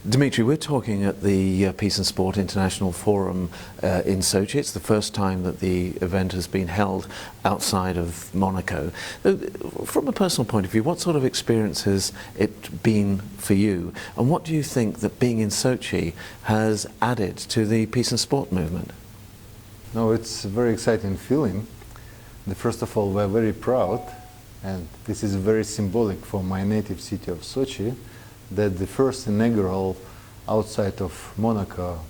Dmitry, we're talking at the Peace and Sport International Forum in Sochi. It's the first time that the event has been held outside of Monaco. From a personal point of view, what sort of experience has it been for you? And what do you think that being in Sochi has added to the peace and sport movement? No, it's a very exciting feeling. First of all, we're very proud, and this is very symbolic for my native city of Sochi, that the first inaugural outside of Monaco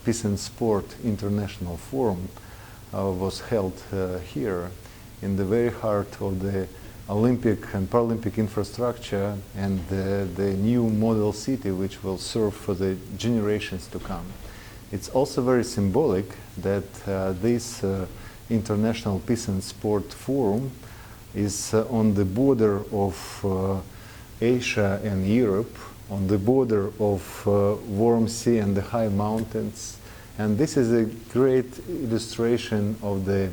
Peace and Sport International Forum was held here in the very heart of the Olympic and Paralympic infrastructure and the new model city which will serve for the generations to come. It's also very symbolic that this International Peace and Sport Forum is on the border of Asia and Europe, on the border of warm sea and the high mountains. And this is a great illustration of the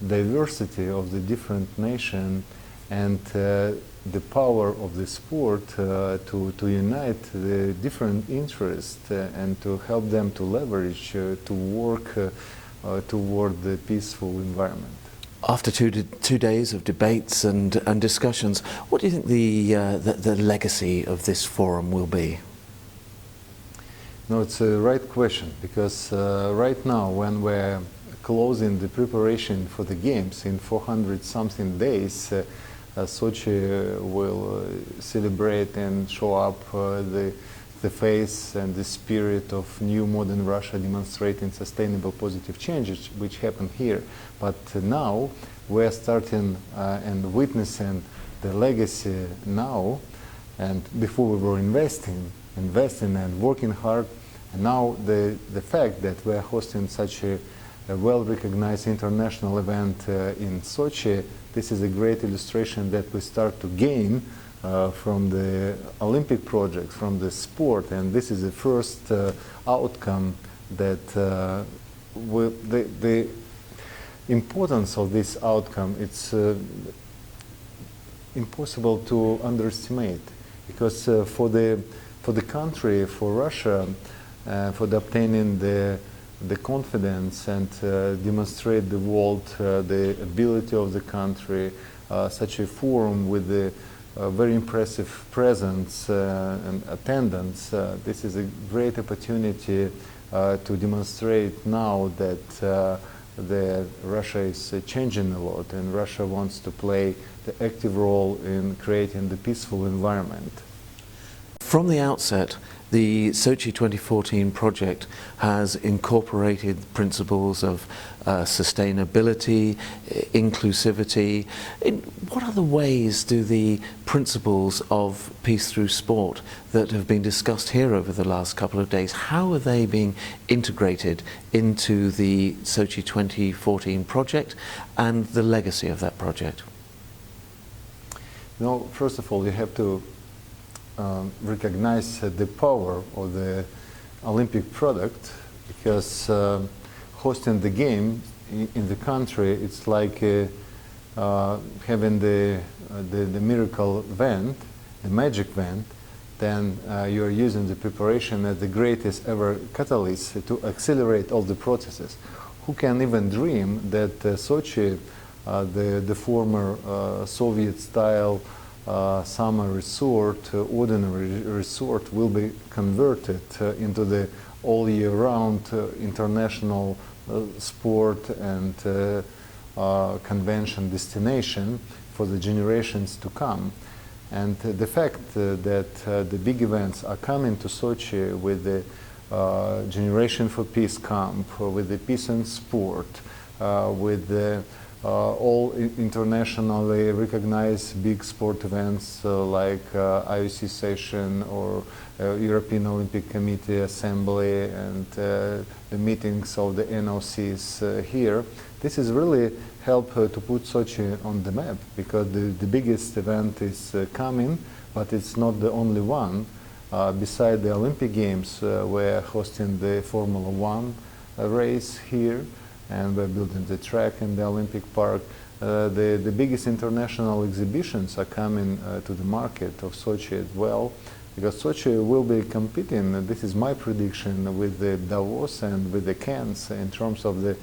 diversity of the different nations and the power of the sport to unite the different interests and to help them to leverage, to work toward the peaceful environment. After two days of debates and discussions, what do you think the legacy of this forum will be? No, it's a right question, because right now, when we're closing the preparation for the games in 400-something days, Sochi will celebrate and show up the face and the spirit of new modern Russia, demonstrating sustainable positive changes which happen here. But now we're starting and witnessing the legacy now, and before we were investing and working hard, and now the fact that we're hosting such a well-recognized international event in Sochi, this is a great illustration that we start to gain from the Olympic project, from the sport, and this is the first outcome that the importance of this outcome, it's impossible to underestimate, because for the country, for Russia, for obtaining the confidence and demonstrate the world the ability of the country, such a forum with the very impressive presence and attendance. This is a great opportunity to demonstrate now that Russia is changing a lot, and Russia wants to play the active role in creating the peaceful environment. From the outset, the Sochi 2014 project has incorporated principles of sustainability, inclusivity. In what other ways do the principles of peace through sport that have been discussed here over the last couple of days, how are they being integrated into the Sochi 2014 project and the legacy of that project? No, first of all, you have to recognize the power of the Olympic product, because hosting the game in the country, it's like having the miracle event, the magic event. Then you are using the preparation as the greatest ever catalyst to accelerate all the processes. Who can even dream that Sochi, the former Soviet-style summer resort, ordinary resort, will be converted into the all year round international sport and convention destination for the generations to come. And the fact that the big events are coming to Sochi with the Generation for Peace camp, with the Peace and Sport, with the all internationally recognized big sport events like IOC session or European Olympic Committee Assembly and the meetings of the NOCs here. This is really help to put Sochi on the map, because the biggest event is coming, but it's not the only one. Beside the Olympic Games, we're hosting the Formula One race here, and we're building the track in the Olympic Park. The biggest international exhibitions are coming to the market of Sochi as well. because Sochi will be competing, this is my prediction, with the Davos and with the Cannes in terms of the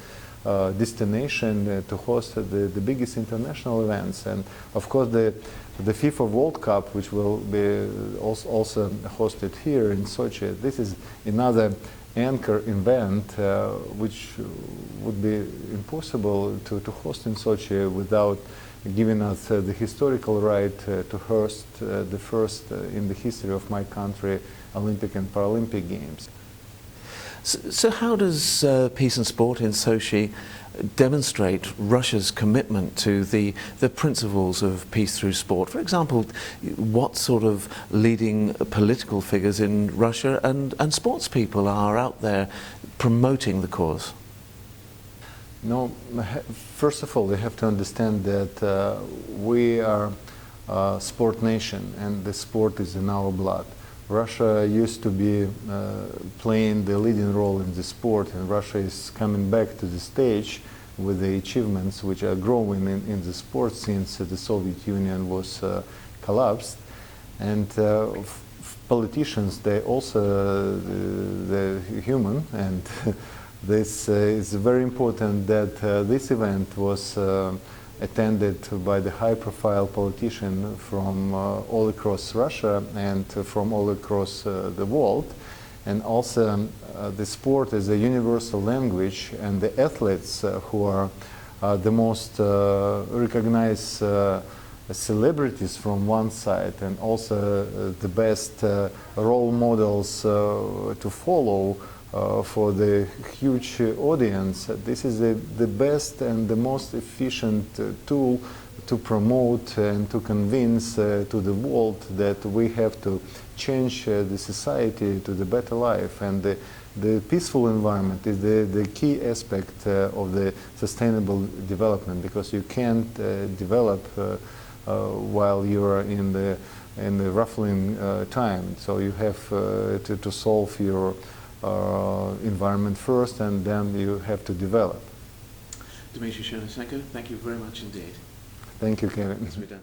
destination to host the biggest international events. And of course the FIFA World Cup, which will be also hosted here in Sochi, this is another anchor event which would be impossible to host in Sochi without giving us the historical right to host the first in the history of my country Olympic and Paralympic Games. So how does Peace and Sport in Sochi demonstrate Russia's commitment to the principles of peace through sport? For example, what sort of leading political figures in Russia and sports people are out there promoting the cause? No, first of all, we have to understand that we are a sport nation and the sport is in our blood. Russia used to be playing the leading role in the sport, and Russia is coming back to the stage with the achievements which are growing in the sport since the Soviet Union was collapsed. And politicians, they also they're human, and this is very important that this event was attended by the high-profile politician from all across Russia and from all across the world. And also the sport is a universal language, and the athletes who are the most recognized celebrities from one side and also the best role models to follow for the huge audience. This is the best and the most efficient tool to promote and to convince to the world that we have to change the society to the better life. And the peaceful environment is the key aspect of the sustainable development, because you can't develop while you are in the ruffling time. So you have to solve your environment first, and then you have to develop. Dmitry Chernyshenko, thank you very much indeed. Thank you, Kevin. We're done.